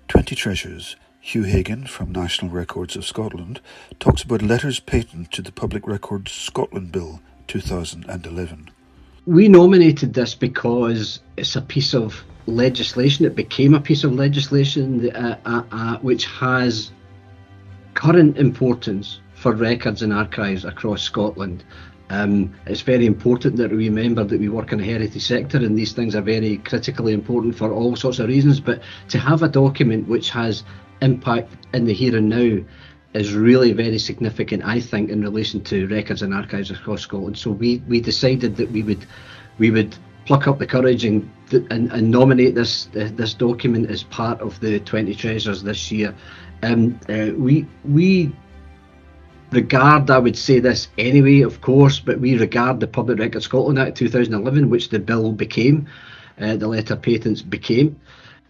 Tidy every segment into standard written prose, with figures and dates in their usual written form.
20 Treasures, Hugh Hagan from National Records of Scotland talks about letters patent to the Public Records Scotland Bill 2011. We nominated this because it's a piece of legislation. It became a piece of legislation which has current importance for records and archives across Scotland. It's very important that we remember that we work in a heritage sector, and these things are very critically important for all sorts of reasons, but to have a document which has impact in the here and now is really very significant, I think, in relation to records and archives across Scotland. So we decided that we would pluck up the courage and nominate this document as part of the 20 Treasures this year. We regard, I would say this anyway, of course, but we regard the Public Records Scotland Act 2011, which the bill became, the letter patents became,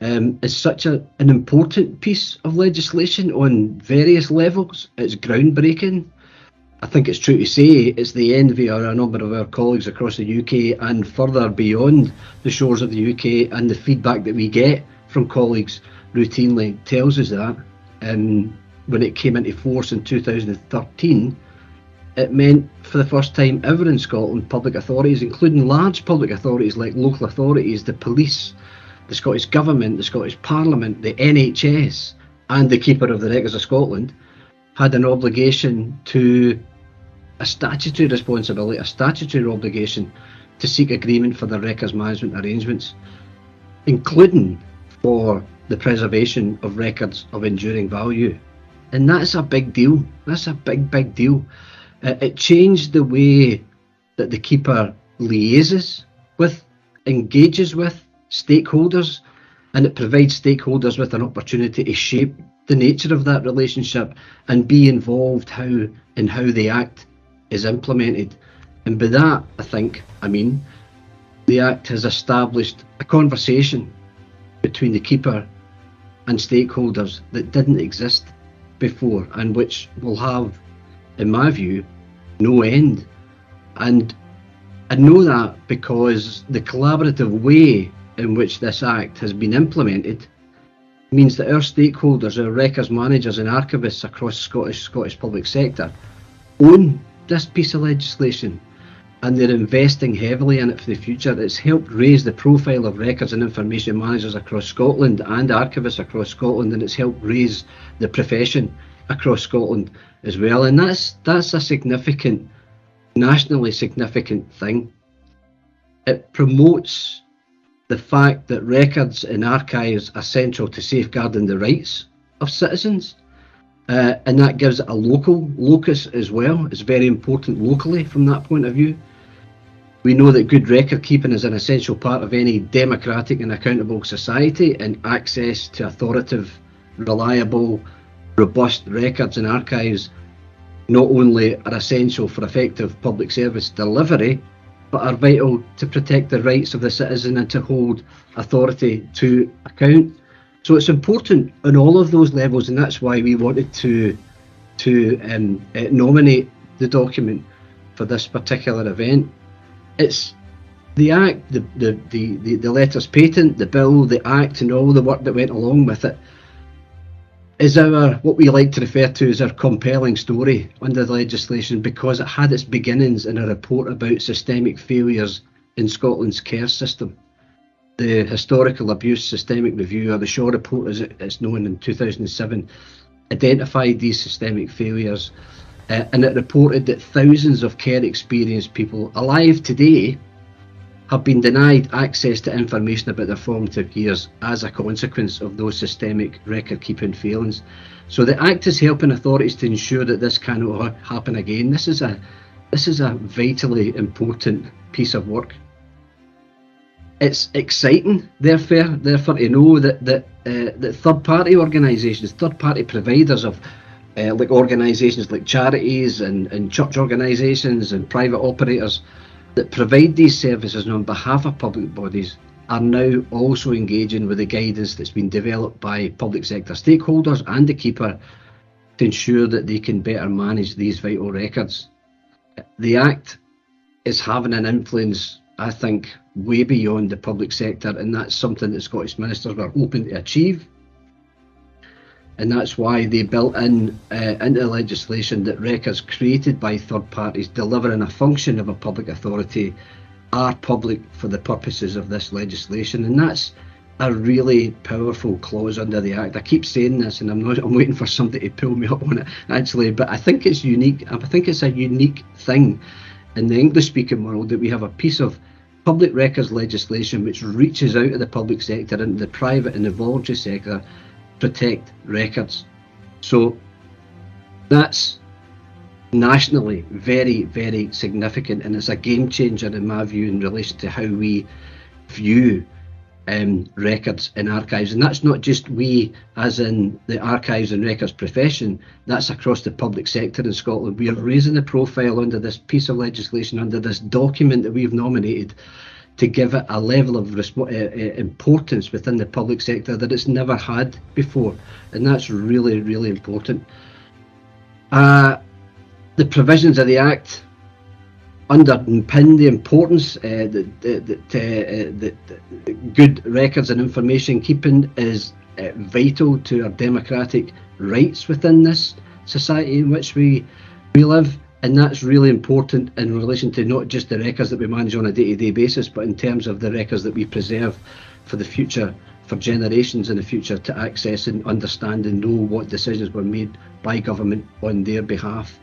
is such an important piece of legislation on various levels. It's groundbreaking. I think it's true to say it's the envy of a number of our colleagues across the UK and further beyond the shores of the UK, and the feedback that we get from colleagues routinely tells us that. When it came into force in 2013, it meant for the first time ever in Scotland, public authorities, including large public authorities like local authorities, the police, the Scottish Government, the Scottish Parliament, the NHS, and the Keeper of the Records of Scotland, had an obligation to a statutory responsibility, a statutory obligation to seek agreement for their records management arrangements, including for the preservation of records of enduring value. And that's a big deal. That's a big deal. It changed the way that the Keeper liaises with, engages with stakeholders, and it provides stakeholders with an opportunity to shape the nature of that relationship and be involved in how the Act is implemented. And by that, I mean the Act has established a conversation between the Keeper and stakeholders that didn't exist before, and which will have, in my view, no end. And I know that because the collaborative way in which this Act has been implemented means that our stakeholders, our records managers and archivists across Scottish public sector own this piece of legislation, and they're investing heavily in it for the future. It's helped raise the profile of records and information managers across Scotland and archivists across Scotland, and it's helped raise the profession across Scotland as well. And that's a significant, nationally significant thing. It promotes the fact that records and archives are central to safeguarding the rights of citizens, and that gives it a local locus as well. It's very important locally from that point of view. We know that good record keeping is an essential part of any democratic and accountable society, and access to authoritative, reliable, robust records and archives not only are essential for effective public service delivery, but are vital to protect the rights of the citizen and to hold authority to account. So it's important on all of those levels, and that's why we wanted to nominate the document for this particular event. It's the Act, the letters patent, the bill, the Act, and all the work that went along with it is what we like to refer to as our compelling story under the legislation, because it had its beginnings in a report about systemic failures in Scotland's care system. The Historical Abuse Systemic Review, or the Shaw Report as it's known, in 2007, identified these systemic failures, and it reported that thousands of care experienced people alive today have been denied access to information about their formative years as a consequence of those systemic record keeping failings. So the Act is helping authorities to ensure that this cannot happen again. This is a vitally important piece of work. It's exciting, therefore to know that third-party organisations, third-party providers of like organisations like charities and church organisations and private operators that provide these services on behalf of public bodies are now also engaging with the guidance that's been developed by public sector stakeholders and the Keeper to ensure that they can better manage these vital records. The Act is having an influence, I think, way beyond the public sector, and that's something that Scottish ministers were hoping to achieve. And that's why they built in into the legislation that records created by third parties delivering a function of a public authority are public for the purposes of this legislation. And that's a really powerful clause under the Act. I keep saying this, and I'm waiting for somebody to pull me up on it, actually, but I think it's unique. I think it's a unique thing in the English-speaking world that we have a piece of public records legislation which reaches out of the public sector into the private and the voluntary sector, protect records. So that's nationally very, very significant, and it's a game changer in my view in relation to how we view records and archives. And that's not just we as in the archives and records profession, that's across the public sector in Scotland. We are raising the profile under this piece of legislation, under this document that we've nominated, to give it a level of importance within the public sector that it's never had before. And that's really, really important. The provisions of the Act underpin the importance that good records and information keeping is vital to our democratic rights within this society in which we live. And that's really important in relation to not just the records that we manage on a day-to-day basis, but in terms of the records that we preserve for the future, for generations in the future to access and understand and know what decisions were made by government on their behalf.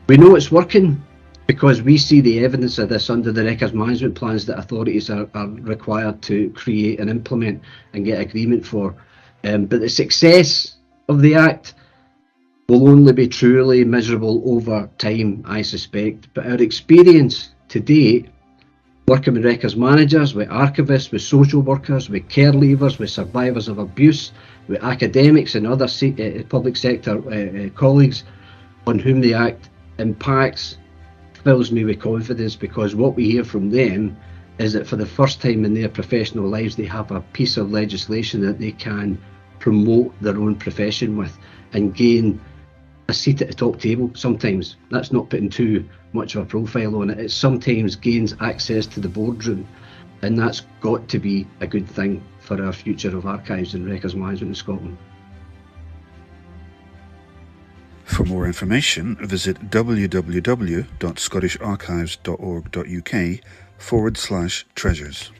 We know it's working because we see the evidence of this under the records management plans that authorities are required to create and implement and get agreement for. But the success of the Act will only be truly measurable over time, I suspect. But our experience to date, working with records managers, with archivists, with social workers, with care leavers, with survivors of abuse, with academics and other public sector colleagues on whom the Act impacts, fills me with confidence, because what we hear from them is that for the first time in their professional lives they have a piece of legislation that they can promote their own profession with and gain a seat at the top table. Sometimes that's not putting too much of a profile on it. It sometimes gains access to the boardroom, and that's got to be a good thing for our future of archives and records management in Scotland. For more information, visit www.scottisharchives.org.uk/treasures.